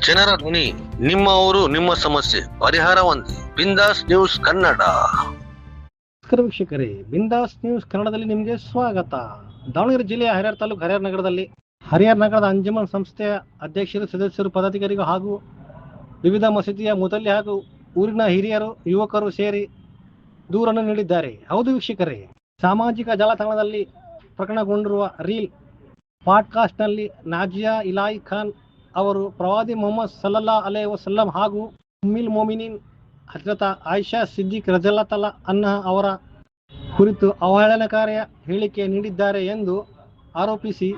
ಜನರ ಧ್ವನಿ, ನಿಮ್ಮ ಊರು ನಿಮ್ಮ ಸಮಸ್ಯೆ ಪರಿಹಾರ ಒಂದೇ. ಬಿಂದಾಸ್ ನ್ಯೂಸ್ ಕನ್ನಡ. ನಮಸ್ಕಾರ ವೀಕ್ಷಕರೇ, ಬಿಂದಾಸ್ ನ್ಯೂಸ್ ಕನ್ನಡದಲ್ಲಿ ನಿಮಗೆ ಸ್ವಾಗತ. ದಾವಣಗೆರೆ ಜಿಲ್ಲೆಯ ಹರಿಹರ ತಾಲೂಕು ಹರಿಹರ ನಗರದಲ್ಲಿ ಹರಿಹರ ನಗರದ ಅಂಜುಮನ್ ಸಂಸ್ಥೆಯ ಅಧ್ಯಕ್ಷರು, ಸದಸ್ಯರು, ಪದಾಧಿಕಾರಿಗಳು ಹಾಗೂ ವಿವಿಧ ಮಸೀದಿಯ ಮುತಲ್ಲಿ ಹಾಗೂ ಊರಿನ ಹಿರಿಯರು, ಯುವಕರು ಸೇರಿ ದೂರನ್ನು ನೀಡಿದ್ದಾರೆ. ಹೌದು ವೀಕ್ಷಕರೇ, ಸಾಮಾಜಿಕ ಜಾಲತಾಣದಲ್ಲಿ ಪ್ರಕಟಗೊಂಡಿರುವ ರೀಲ್ ಪಾಡ್ಕಾಸ್ಟ್ನಲ್ಲಿ ನಾಜಿಯಾ ಇಲಾಹಿ ಖಾನ್ ಅವರು ಪ್ರವಾದಿ ಮೊಹಮ್ಮದ್ ಸಲ್ಲಲ್ಲಾಹು ಅಲೈಹಿ ವಸಲ್ಲಂ ಹಾಗೂ ಉಮ್ಮುಲ್ ಮೊಮಿನೀನ್ ಹಜರತ್ ಆಯಿಷಾ ಸಿದ್ದಿಕ್ ರಜಲ್ಲಾಹು ಅನ್ಹಾ ಅವರ ಕುರಿತು ಅವಹೇಳನಕಾರಿ ಹೇಳಿಕೆ ನೀಡಿದ್ದಾರೆ ಎಂದು ಆರೋಪಿಸಿ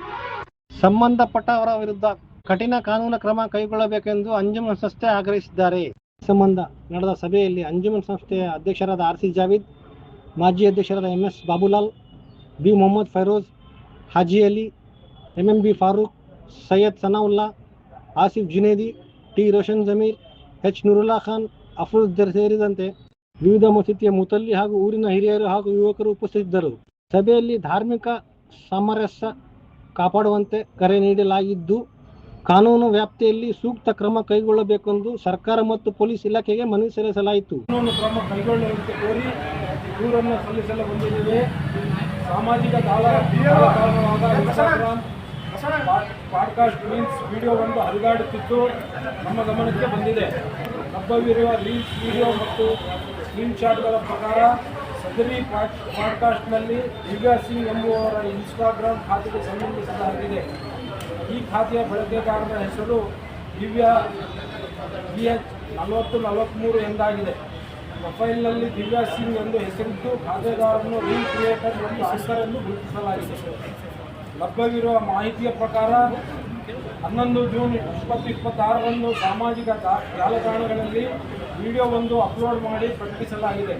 ಸಂಬಂಧಪಟ್ಟವರ ವಿರುದ್ಧ ಕಠಿಣ ಕಾನೂನು ಕ್ರಮ ಕೈಗೊಳ್ಳಬೇಕೆಂದು ಅಂಜುಮನ್ ಸಂಸ್ಥೆ ಆಗ್ರಹಿಸಿದ್ದಾರೆ. ಈ ಸಂಬಂಧ ನಡೆದ ಸಭೆಯಲ್ಲಿ ಅಂಜುಮನ್ ಸಂಸ್ಥೆಯ ಅಧ್ಯಕ್ಷರಾದ ಆರ್ ಸಿ ಜಾವೀದ್, ಮಾಜಿ ಅಧ್ಯಕ್ಷರಾದ MS Babulal, B Mohammed Feroz, Haji Ali, MMB Farooq, Syed Sanaulla, Asif Junaidi, T Roshan Zameer, H Noorulla Khan, Afroz ಸೇರಿದಂತೆ ವಿವಿಧ ಮಸೀದಿಯ ಮುತಲ್ಲಿ ಹಾಗೂ ಊರಿನ ಹಿರಿಯರು ಹಾಗೂ ಯುವಕರು ಉಪಸ್ಥಿತರಿದ್ದರು. ಸಭೆಯಲ್ಲಿ ಧಾರ್ಮಿಕ ಸಾಮರಸ್ಯ ಕಾಪಾಡುವಂತೆ ಕರೆ ನೀಡಲಾಗಿದ್ದು, ಕಾನೂನು ವ್ಯಾಪ್ತಿಯಲ್ಲಿ ಸೂಕ್ತ ಕ್ರಮ ಕೈಗೊಳ್ಳಬೇಕೆಂದು ಸರ್ಕಾರ ಮತ್ತು ಪೊಲೀಸ್ ಇಲಾಖೆಗೆ ಮನವಿ ಸಲ್ಲಿಸಲಾಯಿತು. ಕಾನೂನು ಕ್ರಮ ಕೈಗೊಳ್ಳುವಂತೆ ಕೋರಿ ದೂರನ್ನು ಸಲ್ಲಿಸಲು ಬಂದಿದ್ದೇವೆ. ಸಾಮಾಜಿಕ ಜಾಲತಾಣವಾದ ಇನ್ಸ್ಟಾಗ್ರಾಮ್ ಪಾಡ್ಕಾಸ್ಟ್ ರೀಲ್ಸ್ ವಿಡಿಯೋವನ್ನು ಹರಿದಾಡುತ್ತಿದ್ದು ನಮ್ಮ ಗಮನಕ್ಕೆ ಬಂದಿದೆ. ಲಭ್ಯವಿರುವ ರೀಲ್ಸ್ ವಿಡಿಯೋ ಮತ್ತು ಸ್ಕ್ರೀನ್ ಶಾಟ್ಗಳ ಪ್ರಕಾರ ಸದರಿ ಪಾಡ್ಕಾಸ್ಟ್ನಲ್ಲಿ ದಿವ್ಯಾ ಸಿಂಗ್ ಎಂಬುವವರ ಇನ್ಸ್ಟಾಗ್ರಾಮ್ ಖಾತೆಗೆ ಸಂಬಂಧಿಸಿದಾಗಿದೆ. ಈ ಖಾತೆಯ ಬಳಕೆದಾರರ ಹೆಸರು ದಿವ್ಯಾ BH4043 ಎಂದಾಗಿದೆ. ಪ್ರೊಫೈಲ್ನಲ್ಲಿ ದಿವ್ಯಾ ಸಿಂಗ್ ಎಂದು ಹೆಸರಿದ್ದು ಖಾತೆದಾರರನ್ನು ರೀಲ್ ಕ್ರಿಯೇಟರ್ ಮತ್ತು ಆಂಕರ್ ಎಂದು ಗುರುತಿಸಲಾಗಿದೆ. ಲಭ್ಯವಿರುವ ಮಾಹಿತಿಯ ಪ್ರಕಾರ 11 ಜೂನ್ 2026ರಂದು ಸಾಮಾಜಿಕ ಜಾಲತಾಣಗಳಲ್ಲಿ ವಿಡಿಯೋವೊಂದು ಅಪ್ಲೋಡ್ ಮಾಡಿ ಪ್ರಕಟಿಸಲಾಗಿದೆ.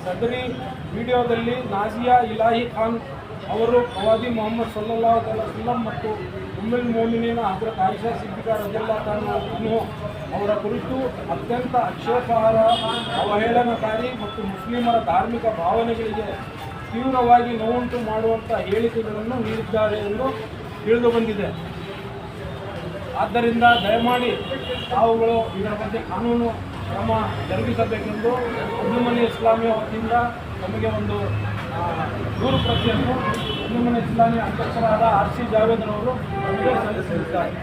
ಸದರಿ ವಿಡಿಯೋದಲ್ಲಿ ನಾಜಿಯಾ ಇಲಾಹಿ ಖಾನ್ ಅವರು ಪ್ರವಾದಿ ಮೊಹಮ್ಮದ್ ಸಲ್ಲಲ್ಲಾಹು ಅಲೈಹಿ ವಸಲ್ಲಂ ಮತ್ತು ಉಮ್ಮುಲ್ ಮೊಮಿನೀನ್ ಹಜರತ್ ಆಯಿಷಾ ಸಿದ್ದಿಕ್ ರಜಲ್ಲಾಹು ಅನ್ಹಾ ಅವರ ಕುರಿತು ಅತ್ಯಂತ ಆಕ್ಷೇಪಾರ್ಹ, ಅವಹೇಳನಕಾರಿ ಮತ್ತು ಮುಸ್ಲಿಮರ ಧಾರ್ಮಿಕ ಭಾವನೆಗಳಿಗೆ ತೀವ್ರವಾಗಿ ನೋವುಂಟು ಮಾಡುವಂಥ ಹೇಳಿಕೆಗಳನ್ನು ನೀಡಿದ್ದಾರೆ ಎಂದು ತಿಳಿದುಬಂದಿದೆ. ಆದ್ದರಿಂದ ದಯಮಾಡಿ ತಾವುಗಳು ಇದರ ಬಗ್ಗೆ ಕಾನೂನು ಕ್ರಮ ಜರುಗಿಸಬೇಕೆಂದು ಅಂಜುಮನ್ ಇಸ್ಲಾಮಿಯ ವತಿಯಿಂದ ನಮಗೆ ಒಂದು ದೂರು ಪ್ರತಿಯನ್ನು ಅಂಜುಮನ್ ಇಸ್ಲಾಮಿಯ ಅಧ್ಯಕ್ಷರಾದ ಆರ್ ಸಿ ಜಾವೇದ್ ಅವರು ನಮಗೆ ಸಲ್ಲಿಸಿದ್ದಾರೆ.